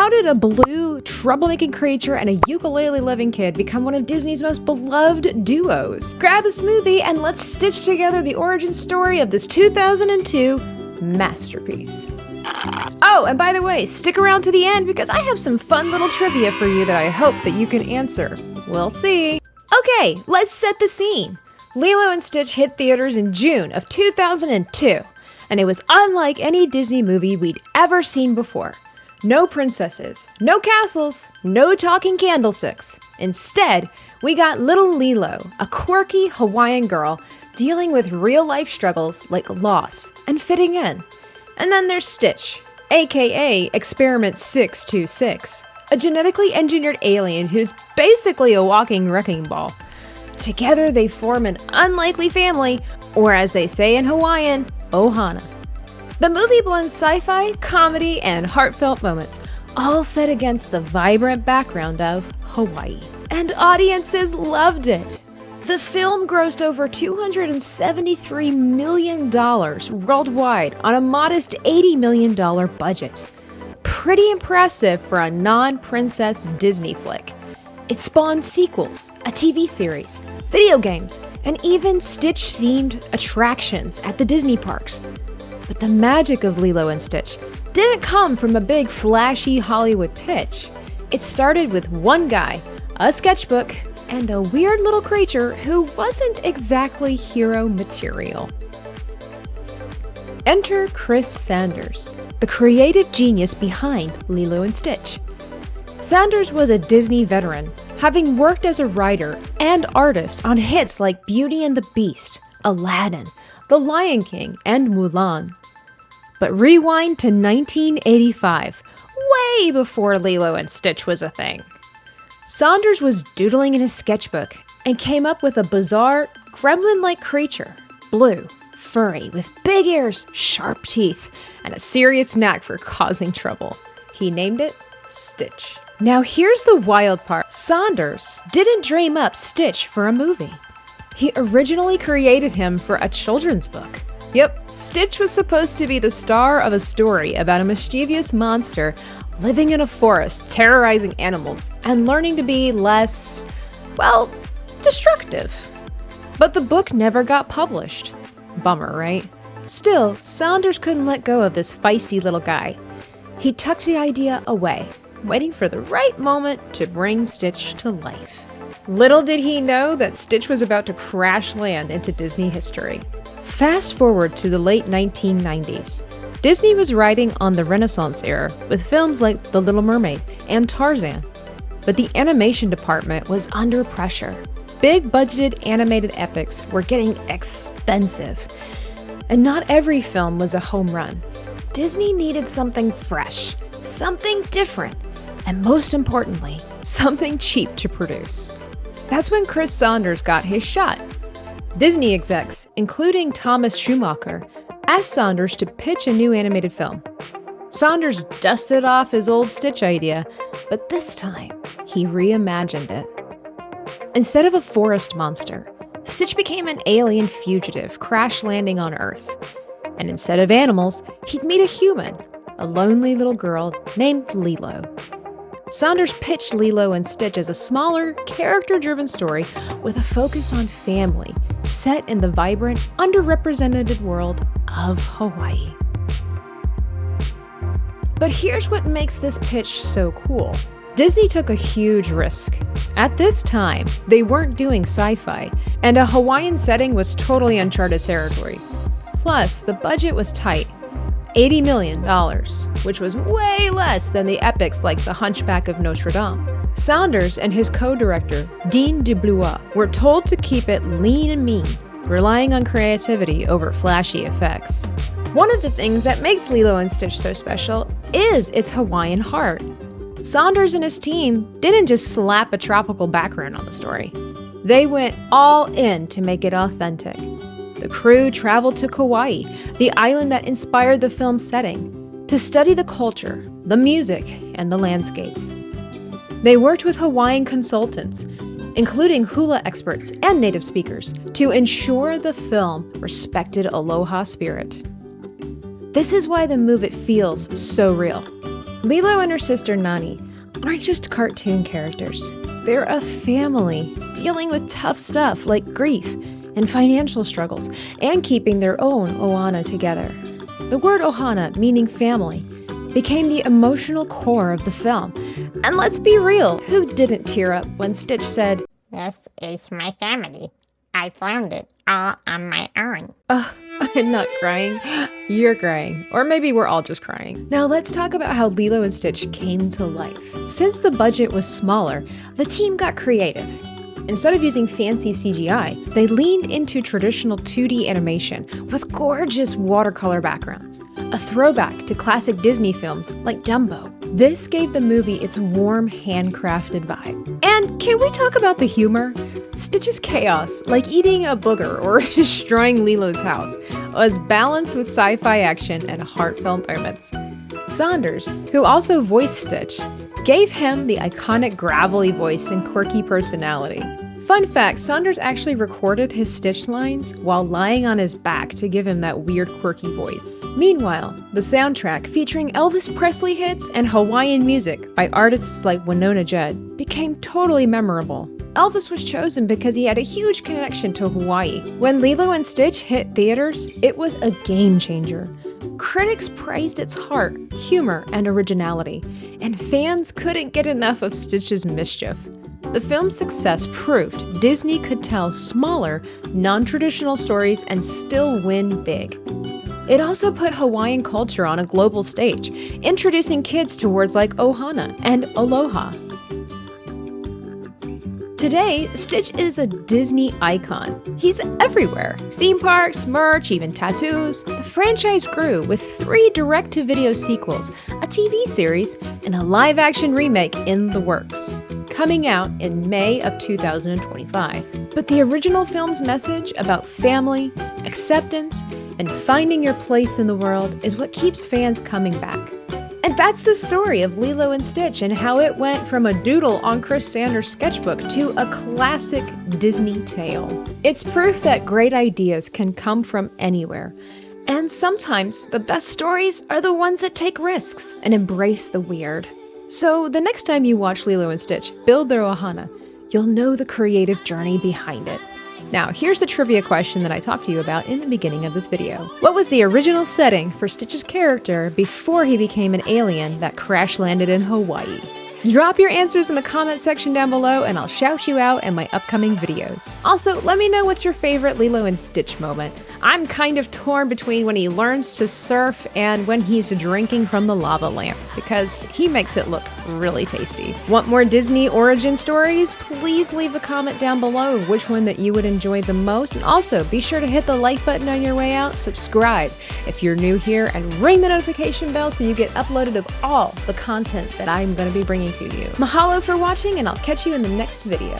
How did a blue, troublemaking creature and a ukulele-loving kid become one of Disney's most beloved duos? Grab a smoothie and let's stitch together the origin story of this 2002 masterpiece. Oh, and by the way, stick around to the end because I have some fun little trivia for you that I hope that you can answer. We'll see. Okay, let's set the scene. Lilo and Stitch hit theaters in June of 2002, and it was unlike any Disney movie we'd ever seen before. No princesses, no castles, no talking candlesticks. Instead, we got little Lilo, a quirky Hawaiian girl dealing with real-life struggles like loss and fitting in. And then there's Stitch, aka Experiment 626, a genetically engineered alien who's basically a walking wrecking ball. Together they form an unlikely family, or as they say in Hawaiian, ohana. The movie blends sci-fi, comedy, and heartfelt moments, all set against the vibrant background of Hawaii. And audiences loved it. The film grossed over $273 million worldwide on a modest $80 million budget. Pretty impressive for a non-princess Disney flick. It spawned sequels, a TV series, video games, and even Stitch-themed attractions at the Disney parks. But the magic of Lilo and Stitch didn't come from a big, flashy Hollywood pitch. It started with one guy, a sketchbook, and a weird little creature who wasn't exactly hero material. Enter Chris Saunders, the creative genius behind Lilo and Stitch. Saunders was a Disney veteran, having worked as a writer and artist on hits like Beauty and the Beast, Aladdin, The Lion King, and Mulan. But rewind to 1985, way before Lilo and Stitch was a thing. Saunders was doodling in his sketchbook and came up with a bizarre, gremlin-like creature, blue, furry, with big ears, sharp teeth, and a serious knack for causing trouble. He named it Stitch. Now here's the wild part. Saunders didn't dream up Stitch for a movie. He originally created him for a children's book. Yep, Stitch was supposed to be the star of a story about a mischievous monster living in a forest, terrorizing animals, and learning to be less, well, destructive. But the book never got published. Bummer, right? Still, Saunders couldn't let go of this feisty little guy. He tucked the idea away, waiting for the right moment to bring Stitch to life. Little did he know that Stitch was about to crash land into Disney history. Fast forward to the late 1990s. Disney was riding on the Renaissance era with films like The Little Mermaid and Tarzan. But the animation department was under pressure. Big budgeted animated epics were getting expensive. And not every film was a home run. Disney needed something fresh, something different, and most importantly, something cheap to produce. That's when Chris Saunders got his shot. Disney execs, including Thomas Schumacher, asked Saunders to pitch a new animated film. Saunders dusted off his old Stitch idea, but this time, he reimagined it. Instead of a forest monster, Stitch became an alien fugitive crash landing on Earth. And instead of animals, he'd meet a human, a lonely little girl named Lilo. Saunders pitched Lilo and Stitch as a smaller, character-driven story with a focus on family, set in the vibrant, underrepresented world of Hawaii. But here's what makes this pitch so cool. Disney took a huge risk. At this time, they weren't doing sci-fi, and a Hawaiian setting was totally uncharted territory. Plus, the budget was tight. $80 million, which was way less than the epics like The Hunchback of Notre Dame. Saunders and his co-director, Dean DeBlois, were told to keep it lean and mean, relying on creativity over flashy effects. One of the things that makes Lilo and Stitch so special is its Hawaiian heart. Saunders and his team didn't just slap a tropical background on the story. They went all in to make it authentic. The crew traveled to Kauai, the island that inspired the film's setting, to study the culture, the music, and the landscapes. They worked with Hawaiian consultants, including hula experts and native speakers, to ensure the film respected aloha spirit. This is why the movie feels so real. Lilo and her sister Nani aren't just cartoon characters. They're a family dealing with tough stuff like grief and financial struggles and keeping their own ohana together. The word ohana, meaning family, became the emotional core of the film. And let's be real, who didn't tear up when Stitch said, "This is my family. I found it all on my own." "Ugh, I'm not crying. You're crying. Or maybe we're all just crying." Now let's talk about how Lilo and Stitch came to life. Since the budget was smaller, the team got creative. Instead of using fancy CGI, they leaned into traditional 2D animation with gorgeous watercolor backgrounds, a throwback to classic Disney films like Dumbo. This gave the movie its warm, handcrafted vibe. And can we talk about the humor? Stitch's chaos, like eating a booger or destroying Lilo's house, was balanced with sci-fi action and heartfelt moments. Saunders, who also voiced Stitch, gave him the iconic gravelly voice and quirky personality. Fun fact, Saunders actually recorded his Stitch lines while lying on his back to give him that weird quirky voice. Meanwhile, the soundtrack featuring Elvis Presley hits and Hawaiian music by artists like Winona Judd became totally memorable. Elvis was chosen because he had a huge connection to Hawaii. When Lilo and Stitch hit theaters, it was a game changer. Critics praised its heart, humor, and originality, and fans couldn't get enough of Stitch's mischief. The film's success proved Disney could tell smaller, non-traditional stories and still win big. It also put Hawaiian culture on a global stage, introducing kids to words like ohana and aloha. Today, Stitch is a Disney icon. He's everywhere. Theme parks, merch, even tattoos. The franchise grew with 3 direct-to-video sequels, a TV series, and a live-action remake in the works, coming out in May of 2025. But the original film's message about family, acceptance, and finding your place in the world is what keeps fans coming back. And that's the story of Lilo and Stitch and how it went from a doodle on Chris Saunders' sketchbook to a classic Disney tale. It's proof that great ideas can come from anywhere. And sometimes the best stories are the ones that take risks and embrace the weird. So the next time you watch Lilo and Stitch build their ohana, you'll know the creative journey behind it. Now, here's the trivia question that I talked to you about in the beginning of this video. What was the original setting for Stitch's character before he became an alien that crash landed in Hawaii? Drop your answers in the comment section down below and I'll shout you out in my upcoming videos. Also, let me know what's your favorite Lilo and Stitch moment. I'm kind of torn between when he learns to surf and when he's drinking from the lava lamp, because he makes it look really tasty. Want more Disney origin stories? Please leave a comment down below of which one that you would enjoy the most, and also be sure to hit the like button on your way out, subscribe if you're new here, and ring the notification bell so you get uploaded of all the content that I'm going to be bringing to you. Mahalo for watching, and I'll catch you in the next video.